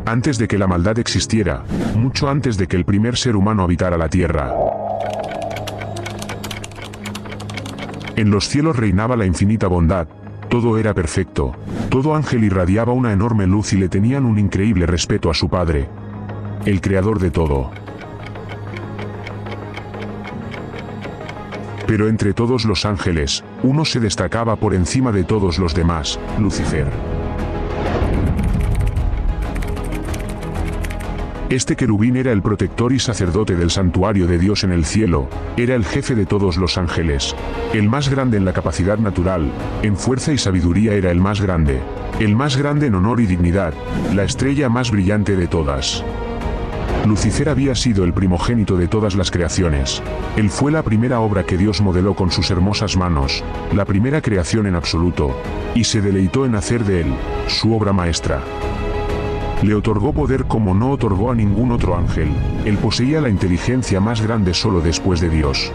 Antes de que la maldad existiera, mucho antes de que el primer ser humano habitara la tierra. En los cielos reinaba la infinita bondad, todo era perfecto, todo ángel irradiaba una enorme luz y le tenían un increíble respeto a su Padre, el creador de todo. Pero entre todos los ángeles, uno se destacaba por encima de todos los demás, Lucifer. Este querubín era el protector y sacerdote del santuario de Dios en el cielo, era el jefe de todos los ángeles, el más grande en la capacidad natural, en fuerza y sabiduría era el más grande en honor y dignidad, la estrella más brillante de todas. Lucifer había sido el primogénito de todas las creaciones. Él fue la primera obra que Dios modeló con sus hermosas manos, la primera creación en absoluto, y se deleitó en hacer de él su obra maestra. Le otorgó poder como no otorgó a ningún otro ángel. Él poseía la inteligencia más grande solo después de Dios.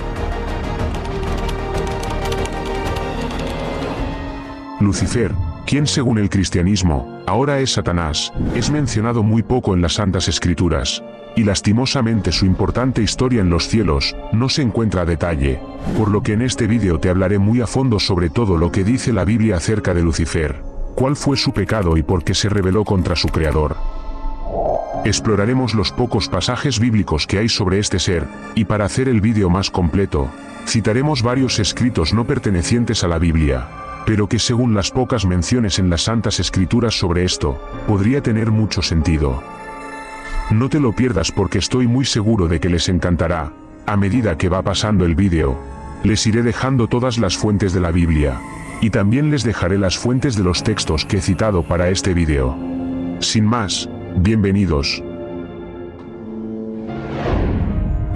Lucifer, quien según el cristianismo, ahora es Satanás, es mencionado muy poco en las Santas Escrituras, y lastimosamente su importante historia en los cielos no se encuentra a detalle, por lo que en este vídeo te hablaré muy a fondo sobre todo lo que dice la Biblia acerca de Lucifer, cuál fue su pecado y por qué se rebeló contra su creador. Exploraremos los pocos pasajes bíblicos que hay sobre este ser, y para hacer el vídeo más completo, citaremos varios escritos no pertenecientes a la Biblia, pero que según las pocas menciones en las Santas Escrituras sobre esto, podría tener mucho sentido. No te lo pierdas porque estoy muy seguro de que les encantará. A medida que va pasando el vídeo, les iré dejando todas las fuentes de la Biblia, y también les dejaré las fuentes de los textos que he citado para este vídeo. Sin más, bienvenidos.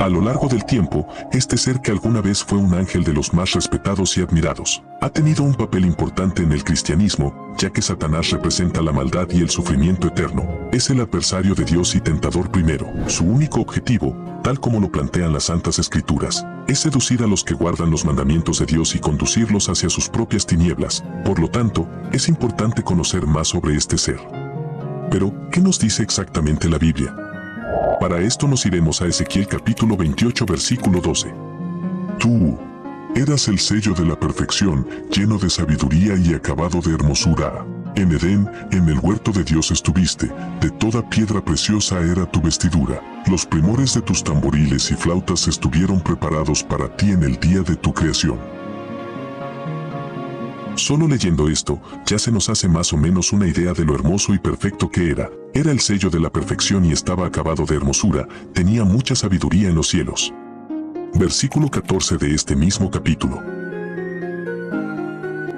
A lo largo del tiempo, este ser que alguna vez fue un ángel de los más respetados y admirados, ha tenido un papel importante en el cristianismo, ya que Satanás representa la maldad y el sufrimiento eterno. Es el adversario de Dios y tentador primero. Su único objetivo, tal como lo plantean las Santas Escrituras, es seducir a los que guardan los mandamientos de Dios y conducirlos hacia sus propias tinieblas. Por lo tanto, es importante conocer más sobre este ser. Pero, ¿qué nos dice exactamente la Biblia? Para esto nos iremos a Ezequiel capítulo 28 versículo 12. Tú eras el sello de la perfección, lleno de sabiduría y acabado de hermosura. En Edén, en el huerto de Dios estuviste, de toda piedra preciosa era tu vestidura. Los primores de tus tamboriles y flautas estuvieron preparados para ti en el día de tu creación. Solo leyendo esto, ya se nos hace más o menos una idea de lo hermoso y perfecto que era. Era el sello de la perfección y estaba acabado de hermosura, tenía mucha sabiduría en los cielos. Versículo 14 de este mismo capítulo.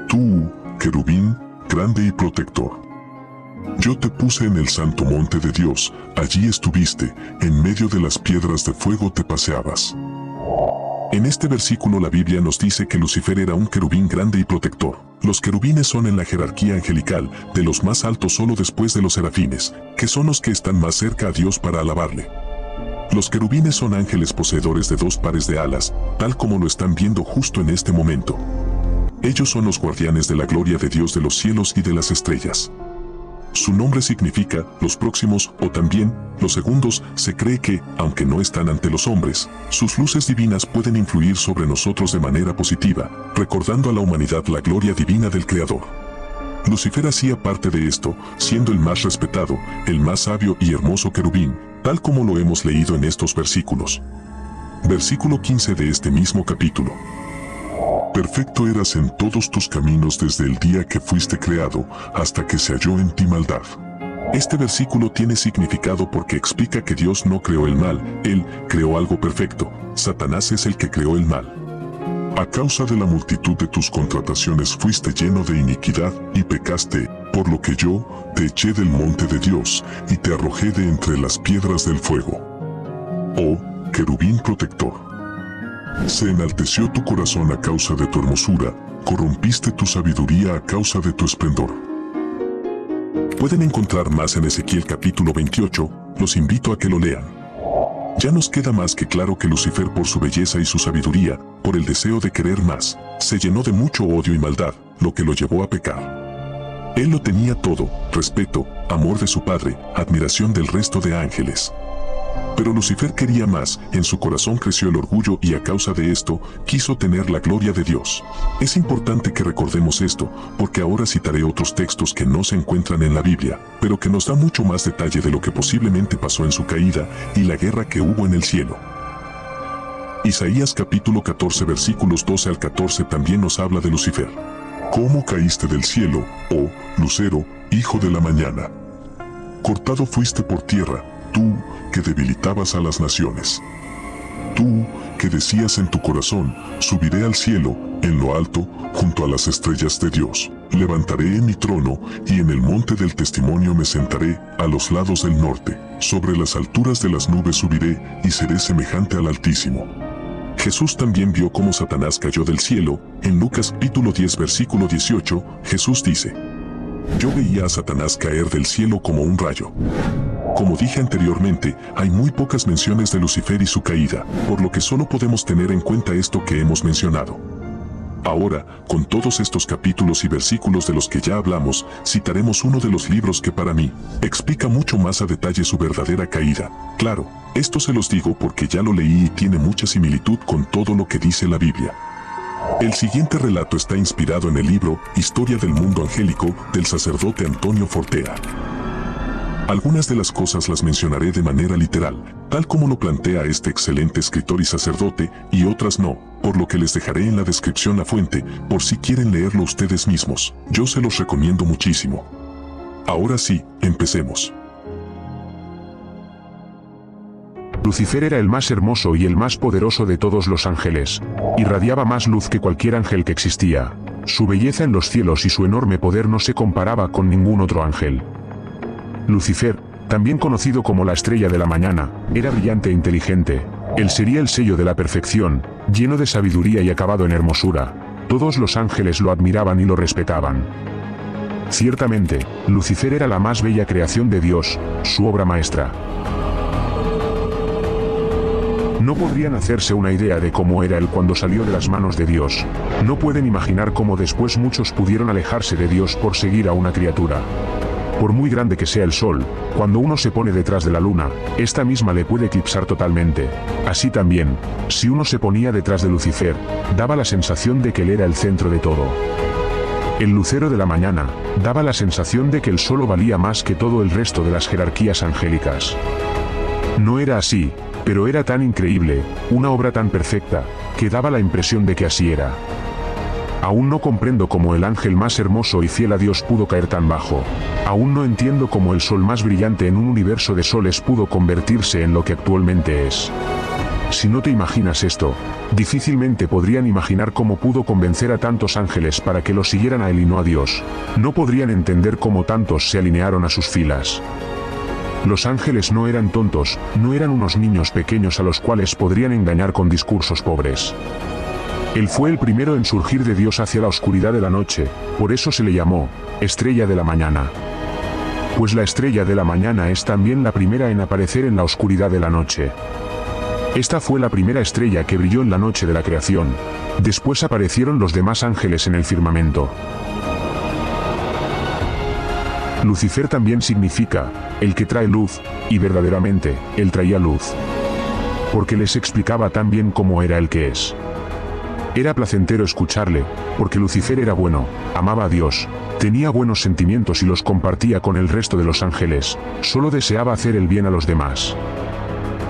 Tú, querubín, grande y protector. Yo te puse en el santo monte de Dios, allí estuviste, en medio de las piedras de fuego te paseabas. En este versículo la Biblia nos dice que Lucifer era un querubín grande y protector. Los querubines son en la jerarquía angelical, de los más altos solo después de los serafines, que son los que están más cerca a Dios para alabarle. Los querubines son ángeles poseedores de dos pares de alas, tal como lo están viendo justo en este momento. Ellos son los guardianes de la gloria de Dios de los cielos y de las estrellas. Su nombre significa los próximos o también los segundos. Se cree que, aunque no están ante los hombres, sus luces divinas pueden influir sobre nosotros de manera positiva, recordando a la humanidad la gloria divina del Creador. Lucifer hacía parte de esto, siendo el más respetado, el más sabio y hermoso querubín, tal como lo hemos leído en estos versículos. Versículo 15 de este mismo capítulo. Perfecto eras en todos tus caminos desde el día que fuiste creado, hasta que se halló en ti maldad. Este versículo tiene significado porque explica que Dios no creó el mal, Él creó algo perfecto. Satanás es el que creó el mal. A causa de la multitud de tus contrataciones fuiste lleno de iniquidad y pecaste, por lo que yo te eché del monte de Dios y te arrojé de entre las piedras del fuego. Oh, querubín protector. Se enalteció tu corazón a causa de tu hermosura, corrompiste tu sabiduría a causa de tu esplendor. Pueden encontrar más en Ezequiel capítulo 28, los invito a que lo lean. Ya nos queda más que claro que Lucifer, por su belleza y su sabiduría, por el deseo de querer más, se llenó de mucho odio y maldad, lo que lo llevó a pecar. Él lo tenía todo: respeto, amor de su padre, admiración del resto de ángeles. Pero Lucifer quería más, en su corazón creció el orgullo y a causa de esto, quiso tener la gloria de Dios. Es importante que recordemos esto, porque ahora citaré otros textos que no se encuentran en la Biblia, pero que nos da mucho más detalle de lo que posiblemente pasó en su caída y la guerra que hubo en el cielo. Isaías capítulo 14 versículos 12 al 14 también nos habla de Lucifer. ¿Cómo caíste del cielo, oh Lucero, hijo de la mañana? Cortado fuiste por tierra, tú que debilitabas a las naciones. Tú que decías en tu corazón: subiré al cielo, en lo alto, junto a las estrellas de Dios. Levantaré en mi trono, y en el monte del testimonio me sentaré, a los lados del norte. Sobre las alturas de las nubes subiré, y seré semejante al Altísimo. Jesús también vio cómo Satanás cayó del cielo. En Lucas capítulo 10 versículo 18, Jesús dice: yo veía a Satanás caer del cielo como un rayo. Como dije anteriormente, hay muy pocas menciones de Lucifer y su caída, por lo que solo podemos tener en cuenta esto que hemos mencionado. Ahora, con todos estos capítulos y versículos de los que ya hablamos, citaremos uno de los libros que para mí explica mucho más a detalle su verdadera caída. Claro, esto se los digo porque ya lo leí y tiene mucha similitud con todo lo que dice la Biblia. El siguiente relato está inspirado en el libro Historia del Mundo Angélico del sacerdote Antonio Fortea. Algunas de las cosas las mencionaré de manera literal, tal como lo plantea este excelente escritor y sacerdote, y otras no, por lo que les dejaré en la descripción la fuente, por si quieren leerlo ustedes mismos. Yo se los recomiendo muchísimo. Ahora sí, empecemos. Lucifer era el más hermoso y el más poderoso de todos los ángeles. Irradiaba más luz que cualquier ángel que existía. Su belleza en los cielos y su enorme poder no se comparaba con ningún otro ángel. Lucifer, también conocido como la estrella de la mañana, era brillante e inteligente. Él sería el sello de la perfección, lleno de sabiduría y acabado en hermosura. Todos los ángeles lo admiraban y lo respetaban. Ciertamente, Lucifer era la más bella creación de Dios, su obra maestra. No podrían hacerse una idea de cómo era él cuando salió de las manos de Dios. No pueden imaginar cómo después muchos pudieron alejarse de Dios por seguir a una criatura. Por muy grande que sea el sol, cuando uno se pone detrás de la luna, esta misma le puede eclipsar totalmente. Así también, si uno se ponía detrás de Lucifer, daba la sensación de que él era el centro de todo. El lucero de la mañana, daba la sensación de que él solo valía más que todo el resto de las jerarquías angélicas. No era así, pero era tan increíble, una obra tan perfecta, que daba la impresión de que así era. Aún no comprendo cómo el ángel más hermoso y fiel a Dios pudo caer tan bajo. Aún no entiendo cómo el sol más brillante en un universo de soles pudo convertirse en lo que actualmente es. Si no te imaginas esto, difícilmente podrían imaginar cómo pudo convencer a tantos ángeles para que lo siguieran a él y no a Dios. No podrían entender cómo tantos se alinearon a sus filas. Los ángeles no eran tontos, no eran unos niños pequeños a los cuales podrían engañar con discursos pobres. Él fue el primero en surgir de Dios hacia la oscuridad de la noche, por eso se le llamó estrella de la mañana. Pues la estrella de la mañana es también la primera en aparecer en la oscuridad de la noche. Esta fue la primera estrella que brilló en la noche de la creación. Después aparecieron los demás ángeles en el firmamento. Lucifer también significa el que trae luz, y verdaderamente, él traía luz. Porque les explicaba tan bien cómo era el que es. Era placentero escucharle, porque Lucifer era bueno, amaba a Dios, tenía buenos sentimientos y los compartía con el resto de los ángeles, solo deseaba hacer el bien a los demás.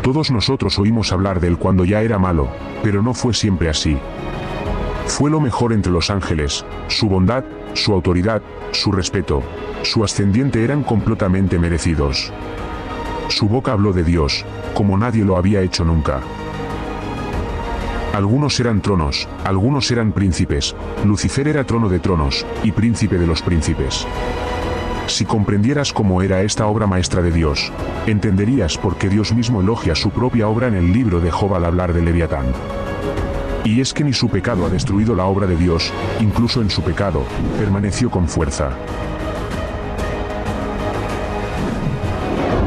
Todos nosotros oímos hablar de él cuando ya era malo, pero no fue siempre así. Fue lo mejor entre los ángeles, su bondad, su autoridad, su respeto, su ascendiente eran completamente merecidos. Su boca habló de Dios, como nadie lo había hecho nunca. Algunos eran tronos, algunos eran príncipes. Lucifer era trono de tronos, y príncipe de los príncipes. Si comprendieras cómo era esta obra maestra de Dios, entenderías por qué Dios mismo elogia su propia obra en el libro de Job al hablar de Leviatán. Y es que ni su pecado ha destruido la obra de Dios, incluso en su pecado, permaneció con fuerza.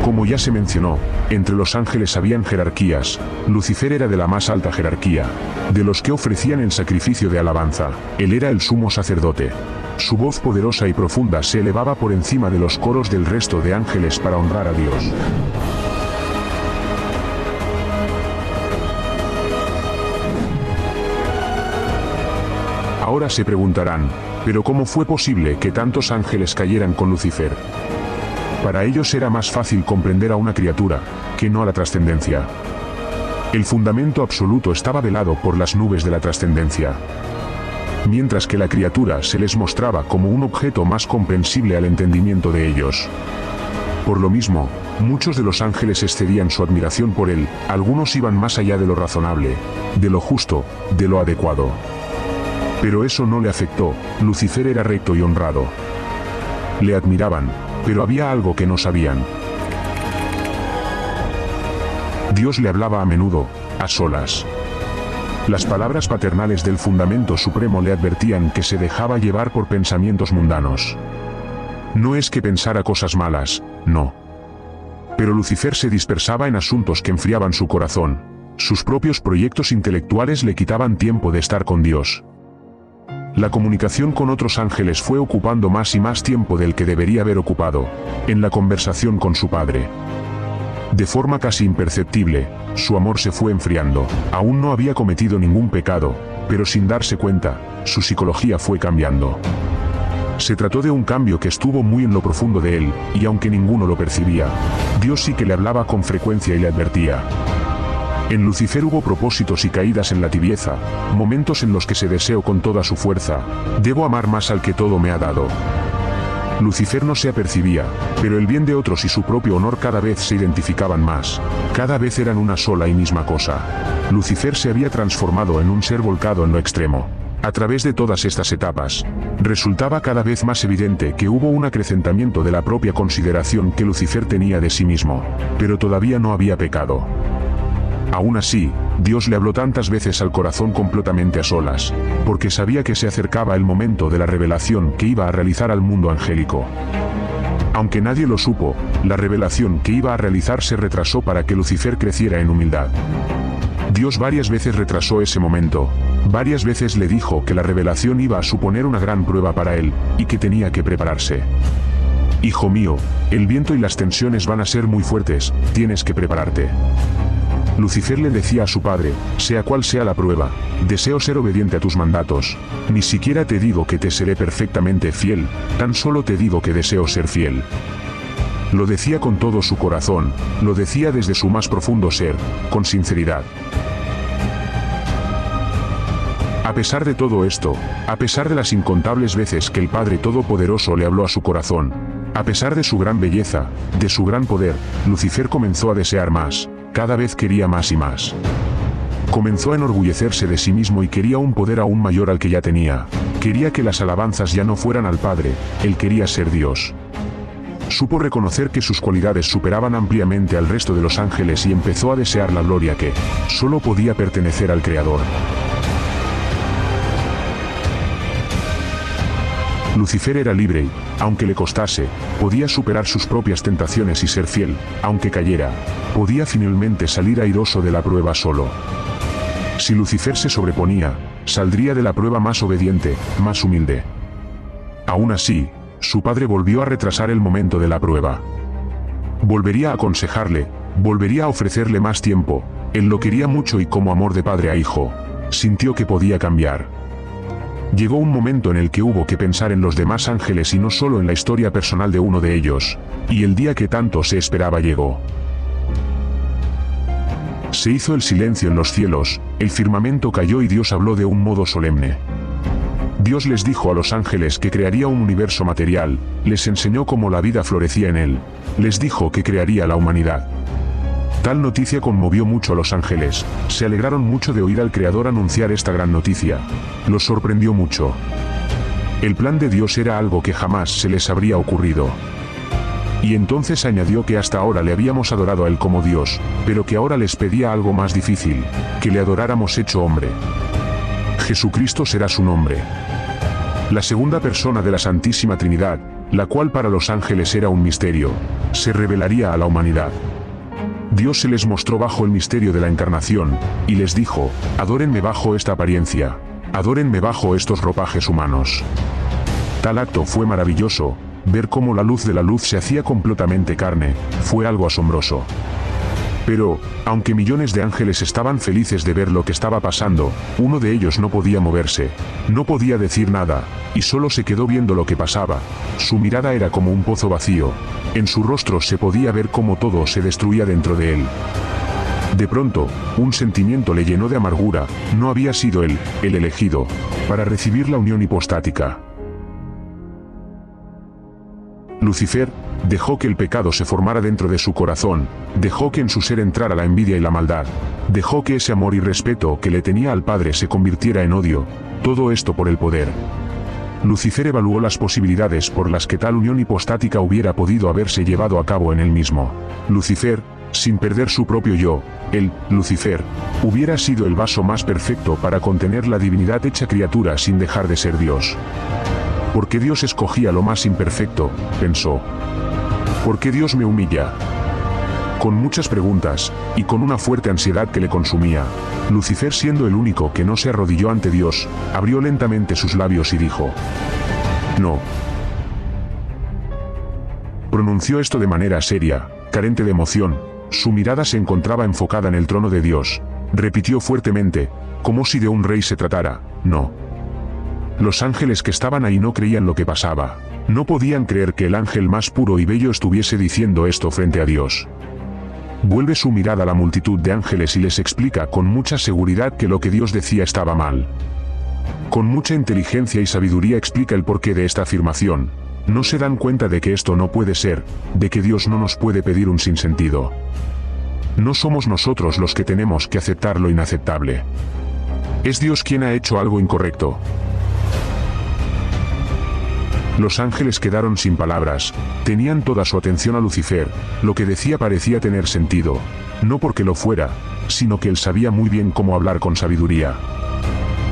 Como ya se mencionó, entre los ángeles habían jerarquías. Lucifer era de la más alta jerarquía, de los que ofrecían el sacrificio de alabanza. Él era el sumo sacerdote. Su voz poderosa y profunda se elevaba por encima de los coros del resto de ángeles para honrar a Dios. Ahora se preguntarán, ¿pero cómo fue posible que tantos ángeles cayeran con Lucifer? Para ellos era más fácil comprender a una criatura, que no a la trascendencia. El fundamento absoluto estaba velado por las nubes de la trascendencia. Mientras que la criatura se les mostraba como un objeto más comprensible al entendimiento de ellos. Por lo mismo, muchos de los ángeles excedían su admiración por él, algunos iban más allá de lo razonable, de lo justo, de lo adecuado. Pero eso no le afectó, Lucifer era recto y honrado. Le admiraban, pero había algo que no sabían. Dios le hablaba a menudo, a solas. Las palabras paternales del fundamento supremo le advertían que se dejaba llevar por pensamientos mundanos. No es que pensara cosas malas, no. Pero Lucifer se dispersaba en asuntos que enfriaban su corazón. Sus propios proyectos intelectuales le quitaban tiempo de estar con Dios. La comunicación con otros ángeles fue ocupando más y más tiempo del que debería haber ocupado, en la conversación con su padre. De forma casi imperceptible, su amor se fue enfriando. Aún no había cometido ningún pecado, pero sin darse cuenta, su psicología fue cambiando. Se trató de un cambio que estuvo muy en lo profundo de él, y aunque ninguno lo percibía, Dios sí que le hablaba con frecuencia y le advertía. En Lucifer hubo propósitos y caídas en la tibieza, momentos en los que se deseó con toda su fuerza, debo amar más al que todo me ha dado. Lucifer no se apercibía, pero el bien de otros y su propio honor cada vez se identificaban más, cada vez eran una sola y misma cosa. Lucifer se había transformado en un ser volcado en lo extremo. A través de todas estas etapas, resultaba cada vez más evidente que hubo un acrecentamiento de la propia consideración que Lucifer tenía de sí mismo, pero todavía no había pecado. Aún así, Dios le habló tantas veces al corazón completamente a solas, porque sabía que se acercaba el momento de la revelación que iba a realizar al mundo angélico. Aunque nadie lo supo, la revelación que iba a realizar se retrasó para que Lucifer creciera en humildad. Dios varias veces retrasó ese momento, varias veces le dijo que la revelación iba a suponer una gran prueba para él, y que tenía que prepararse. Hijo mío, el viento y las tensiones van a ser muy fuertes, tienes que prepararte. Lucifer le decía a su padre, sea cual sea la prueba, deseo ser obediente a tus mandatos, ni siquiera te digo que te seré perfectamente fiel, tan solo te digo que deseo ser fiel. Lo decía con todo su corazón, lo decía desde su más profundo ser, con sinceridad. A pesar de todo esto, a pesar de las incontables veces que el Padre Todopoderoso le habló a su corazón, a pesar de su gran belleza, de su gran poder, Lucifer comenzó a desear más. Cada vez quería más y más. Comenzó a enorgullecerse de sí mismo y quería un poder aún mayor al que ya tenía. Quería que las alabanzas ya no fueran al Padre, él quería ser Dios. Supo reconocer que sus cualidades superaban ampliamente al resto de los ángeles y empezó a desear la gloria que solo podía pertenecer al Creador. Lucifer era libre y, aunque le costase, podía superar sus propias tentaciones y ser fiel, aunque cayera, podía finalmente salir airoso de la prueba solo. Si Lucifer se sobreponía, saldría de la prueba más obediente, más humilde. Aún así, su padre volvió a retrasar el momento de la prueba. Volvería a aconsejarle, volvería a ofrecerle más tiempo, él lo quería mucho y como amor de padre a hijo, sintió que podía cambiar. Llegó un momento en el que hubo que pensar en los demás ángeles y no solo en la historia personal de uno de ellos, y el día que tanto se esperaba llegó. Se hizo el silencio en los cielos, el firmamento cayó y Dios habló de un modo solemne. Dios les dijo a los ángeles que crearía un universo material, les enseñó cómo la vida florecía en él, les dijo que crearía la humanidad. Tal noticia conmovió mucho a los ángeles, se alegraron mucho de oír al Creador anunciar esta gran noticia. Los sorprendió mucho. El plan de Dios era algo que jamás se les habría ocurrido. Y entonces añadió que hasta ahora le habíamos adorado a Él como Dios, pero que ahora les pedía algo más difícil, que le adoráramos hecho hombre. Jesucristo será su nombre. La segunda persona de la Santísima Trinidad, la cual para los ángeles era un misterio, se revelaría a la humanidad. Dios se les mostró bajo el misterio de la encarnación, y les dijo, adórenme bajo esta apariencia, adórenme bajo estos ropajes humanos. Tal acto fue maravilloso, ver cómo la luz de la luz se hacía completamente carne, fue algo asombroso. Pero, aunque millones de ángeles estaban felices de ver lo que estaba pasando, uno de ellos no podía moverse, no podía decir nada, y solo se quedó viendo lo que pasaba. Su mirada era como un pozo vacío, en su rostro se podía ver cómo todo se destruía dentro de él. De pronto, un sentimiento le llenó de amargura, no había sido él, el elegido, para recibir la unión hipostática. Lucifer dejó que el pecado se formara dentro de su corazón, dejó que en su ser entrara la envidia y la maldad, dejó que ese amor y respeto que le tenía al Padre se convirtiera en odio, todo esto por el poder. Lucifer evaluó las posibilidades por las que tal unión hipostática hubiera podido haberse llevado a cabo en él mismo. Lucifer, sin perder su propio yo, él, Lucifer, hubiera sido el vaso más perfecto para contener la divinidad hecha criatura sin dejar de ser Dios. ¿Por qué Dios escogía lo más imperfecto?, pensó. ¿Por qué Dios me humilla? Con muchas preguntas, y con una fuerte ansiedad que le consumía, Lucifer, siendo el único que no se arrodilló ante Dios, abrió lentamente sus labios y dijo: «No». Pronunció esto de manera seria, carente de emoción, su mirada se encontraba enfocada en el trono de Dios. Repitió fuertemente, como si de un rey se tratara: «No». Los ángeles que estaban ahí no creían lo que pasaba. No podían creer que el ángel más puro y bello estuviese diciendo esto frente a Dios. Vuelve su mirada a la multitud de ángeles y les explica con mucha seguridad que lo que Dios decía estaba mal. Con mucha inteligencia y sabiduría explica el porqué de esta afirmación. No se dan cuenta de que esto no puede ser, de que Dios no nos puede pedir un sinsentido. No somos nosotros los que tenemos que aceptar lo inaceptable. Es Dios quien ha hecho algo incorrecto. Los ángeles quedaron sin palabras, tenían toda su atención a Lucifer, lo que decía parecía tener sentido, no porque lo fuera, sino que él sabía muy bien cómo hablar con sabiduría.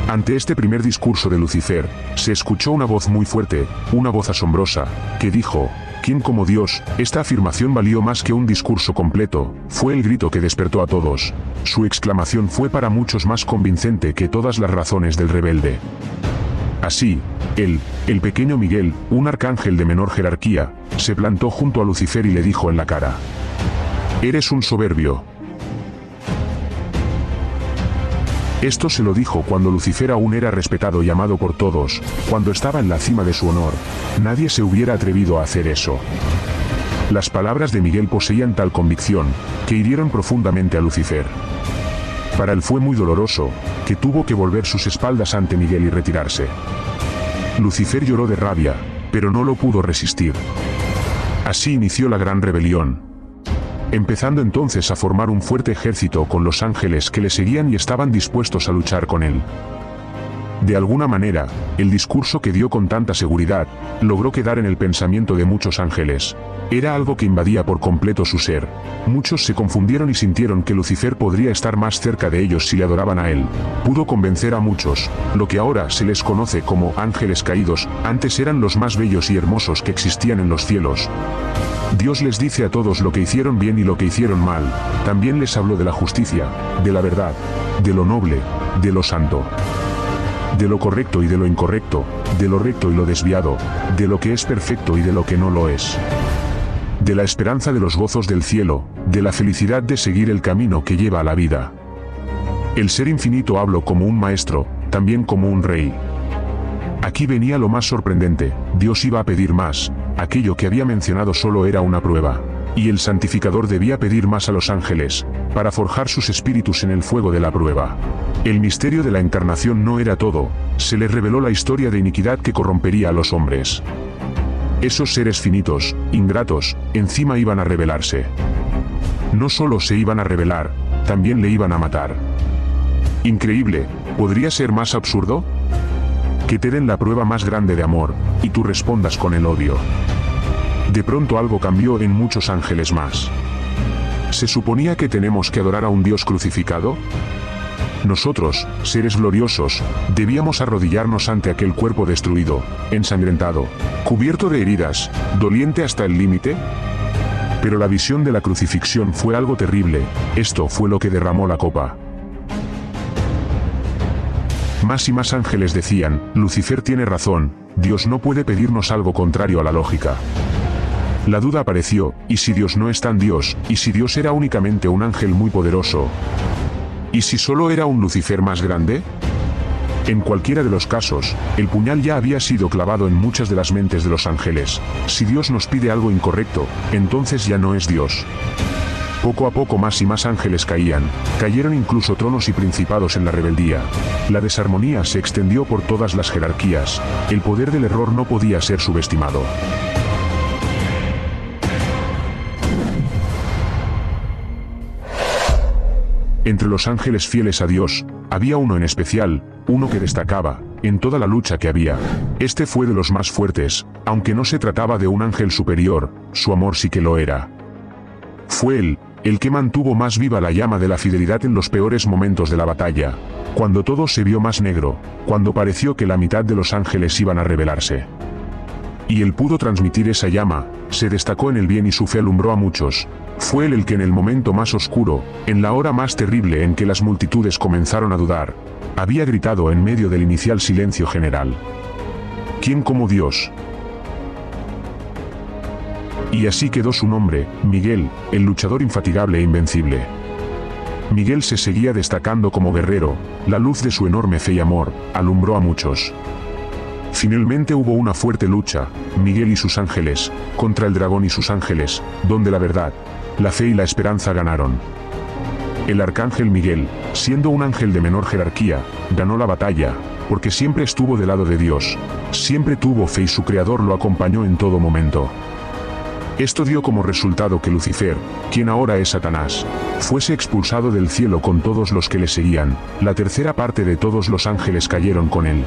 Ante este primer discurso de Lucifer, se escuchó una voz muy fuerte, una voz asombrosa, que dijo: «¿Quién como Dios?». Esta afirmación valió más que un discurso completo, fue el grito que despertó a todos. Su exclamación fue para muchos más convincente que todas las razones del rebelde. Así, él, el pequeño Miguel, un arcángel de menor jerarquía, se plantó junto a Lucifer y le dijo en la cara: «Eres un soberbio». Esto se lo dijo cuando Lucifer aún era respetado y amado por todos, cuando estaba en la cima de su honor. Nadie se hubiera atrevido a hacer eso. Las palabras de Miguel poseían tal convicción, que hirieron profundamente a Lucifer. Para él fue muy doloroso, que tuvo que volver sus espaldas ante Miguel y retirarse. Lucifer lloró de rabia, pero no lo pudo resistir. Así inició la gran rebelión. Empezando entonces a formar un fuerte ejército con los ángeles que le seguían y estaban dispuestos a luchar con él. De alguna manera, el discurso que dio con tanta seguridad, logró quedar en el pensamiento de muchos ángeles. Era algo que invadía por completo su ser. Muchos se confundieron y sintieron que Lucifer podría estar más cerca de ellos si le adoraban a él. Pudo convencer a muchos. Lo que ahora se les conoce como ángeles caídos, antes eran los más bellos y hermosos que existían en los cielos. Dios les dice a todos lo que hicieron bien y lo que hicieron mal. También les habló de la justicia, de la verdad, de lo noble, de lo santo, de lo correcto y de lo incorrecto, de lo recto y lo desviado, de lo que es perfecto y de lo que no lo es, de la esperanza de los gozos del cielo, de la felicidad de seguir el camino que lleva a la vida. El Ser Infinito habló como un maestro, también como un rey. Aquí venía lo más sorprendente: Dios iba a pedir más. Aquello que había mencionado solo era una prueba. Y el santificador debía pedir más a los ángeles, para forjar sus espíritus en el fuego de la prueba. El misterio de la encarnación no era todo, se les reveló la historia de iniquidad que corrompería a los hombres. Esos seres finitos, ingratos, encima iban a rebelarse. No solo se iban a rebelar, también le iban a matar. Increíble, ¿podría ser más absurdo? Que te den la prueba más grande de amor, y tú respondas con el odio. De pronto algo cambió en muchos ángeles más. ¿Se suponía que tenemos que adorar a un Dios crucificado? Nosotros, seres gloriosos, debíamos arrodillarnos ante aquel cuerpo destruido, ensangrentado, cubierto de heridas, doliente hasta el límite. Pero la visión de la crucifixión fue algo terrible, esto fue lo que derramó la copa. Más y más ángeles decían, Lucifer tiene razón, Dios no puede pedirnos algo contrario a la lógica. La duda apareció, ¿y si Dios no es tan Dios? ¿Y si Dios era únicamente un ángel muy poderoso? ¿Y si solo era un Lucifer más grande? En cualquiera de los casos, el puñal ya había sido clavado en muchas de las mentes de los ángeles. Si Dios nos pide algo incorrecto, entonces ya no es Dios. Poco a poco más y más ángeles cayeron incluso tronos y principados en la rebeldía. La desarmonía se extendió por todas las jerarquías. El poder del error no podía ser subestimado. Entre los ángeles fieles a Dios, había uno en especial, uno que destacaba, en toda la lucha que había. Este fue de los más fuertes, aunque no se trataba de un ángel superior, su amor sí que lo era. Fue él, el que mantuvo más viva la llama de la fidelidad en los peores momentos de la batalla, cuando todo se vio más negro, cuando pareció que la mitad de los ángeles iban a rebelarse. Y él pudo transmitir esa llama, se destacó en el bien y su fe alumbró a muchos. Fue él el que en el momento más oscuro, en la hora más terrible en que las multitudes comenzaron a dudar, había gritado en medio del inicial silencio general: ¿quién como Dios? Y así quedó su nombre, Miguel, el luchador infatigable e invencible. Miguel se seguía destacando como guerrero, la luz de su enorme fe y amor, alumbró a muchos. Finalmente hubo una fuerte lucha, Miguel y sus ángeles, contra el dragón y sus ángeles, donde la verdad, la fe y la esperanza ganaron. El arcángel Miguel, siendo un ángel de menor jerarquía, ganó la batalla, porque siempre estuvo del lado de Dios, siempre tuvo fe y su creador lo acompañó en todo momento. Esto dio como resultado que Lucifer, quien ahora es Satanás, fuese expulsado del cielo con todos los que le seguían, la tercera parte de todos los ángeles cayeron con él.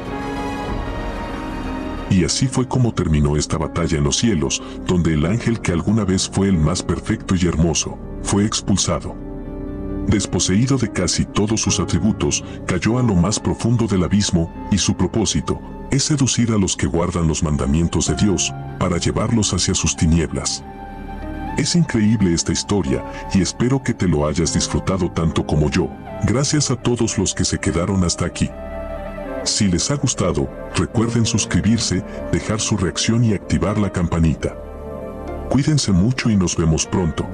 Y así fue como terminó esta batalla en los cielos, donde el ángel que alguna vez fue el más perfecto y hermoso, fue expulsado. Desposeído de casi todos sus atributos, cayó a lo más profundo del abismo, y su propósito es seducir a los que guardan los mandamientos de Dios, para llevarlos hacia sus tinieblas. Es increíble esta historia, y espero que te lo hayas disfrutado tanto como yo. Gracias a todos los que se quedaron hasta aquí. Si les ha gustado, recuerden suscribirse, dejar su reacción y activar la campanita. Cuídense mucho y nos vemos pronto.